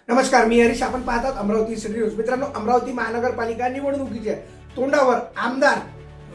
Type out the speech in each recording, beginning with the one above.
नमस्कार, मी हरीश. आपण पाहतात अमरावती सिटी न्यूज. मित्रांनो, अमरावती महानगरपालिका निवडणुकीच्या तोंडावर आमदार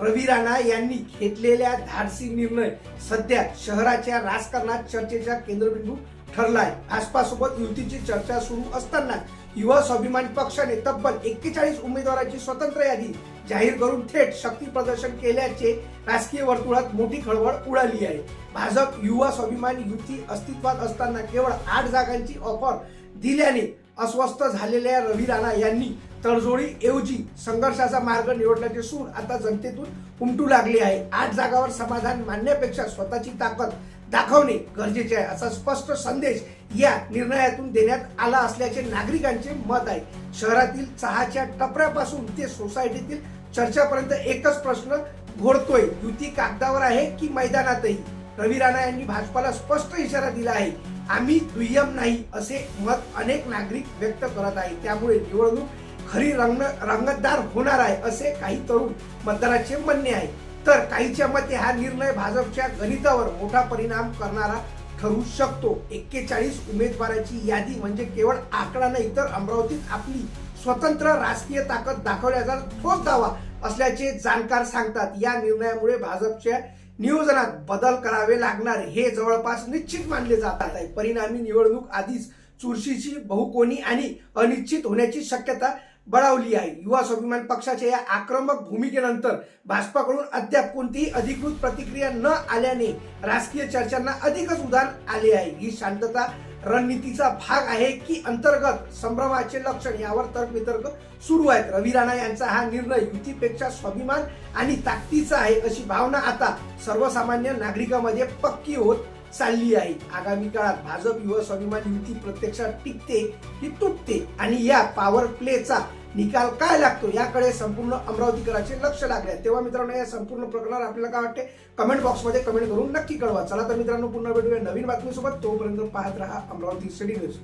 रवी राणा यांनी घेतलेल्या धाडसी निर्णय सध्या शहराच्या राजकारणात चर्चेचा केंद्रबिंदू ठरलाय. भाजपासोबत युतीची चर्चा सुरू असताना युवा स्वाभिमान पक्षाने तब्बल 41 उमेदवारांची स्वतंत्र यादी जाहीर करून थेट शक्ती प्रदर्शन केल्याचे राजकीय वर्तुळात मोठी खळबळ उडाली आहे. भाजप युवा स्वाभिमान युती अस्तित्वात असताना केवळ 8 जागांची ऑफर दिल्याने अस्वस्थ झालेल्या रवी राणा यांनी तडजोडी ऐवजी संघर्षाचा मार्ग निवडण्याचे सूर आता जनतेतून उमटू लागले आहे. 8 जागावर समाधान मानण्यापेक्षा स्वतःची ताकद दाखवणे गरजेचे आहे, असा स्पष्ट संदेश या निर्णयातून देण्यात आला असल्याचे नागरिकांचे मत आहे. शहरातील चहाच्या टपऱ्यापासून ते सोसायटीतील चर्चापर्यंत एकच प्रश्न घोळतोय, युती कागदावर आहे की मैदानातही. रवी राणा यांनी भाजपाला स्पष्ट इशारा दिला आहे, आम्ही दुय्यम नाही, असे मत अनेक नागरिक व्यक्त करत आहेत. त्यामुळे निवडणूक खरी रंगतदार होणार आहे, असे काही तरुण मतदारांचे म्हणणे आहे. तर काहीच्या मते हा निर्णय भाजपच्या गणितावर मोठा परिणाम करणारा ठरू शकतो. 41 उमेदवारांची यादी म्हणजे केवळ आकडा नाही, तर अमरावतीत आपली स्वतंत्र राजकीय ताकद दाखवण्याचा ठोस दावा असल्याचे जाणकार सांगतात. या निर्णयामुळे भाजपच्या नियोजनात बदल करावे लागणार हे जवळपास निश्चित मानले जातात आहे. परिणामी निवडणूक आधीच चुरशीची, बहुकोनी आणि अनिश्चित होण्याची शक्यता बळावली आहे. युवा स्वाभिमान पक्षाच्या या आक्रमक भूमिकेनंतर भाजपाकडून अद्याप कोणतीही अधिकृत प्रतिक्रिया न आल्याने राजकीय चर्चांना अधिकच उधाण आले आहे. ही शांतता रणनीतीचा भाग आहे की अंतर्गत संभ्रमाचे लक्षण, यावर तर्कवितर्क सुरू आहेत. रवी राणा यांचा हा निर्णय युतीपेक्षा स्वाभिमान आणि ताकदीचा आहे, अशी भावना आता सर्वसामान्य नागरिकांमध्ये पक्की होत चालली आहे. आगामी काळात भाजप युवा स्वाभिमान युती प्रत्यक्षात टिकते की तुटते आणि या पॉवर प्लेचा निकाल काय लागतो याकडे संपूर्ण अमरावतीकरांचे लक्ष लागले. तेव्हा मित्रांनो, या संपूर्ण प्रकरणावर आपल्याला काय वाटते कमेंट बॉक्समध्ये कमेंट करून नक्की कळवा. चला तर मित्रांनो, पुन्हा भेटूया नवीन बातमीसोबत. तोपर्यंत पाहत रहा अमरावती सिटी न्यूज.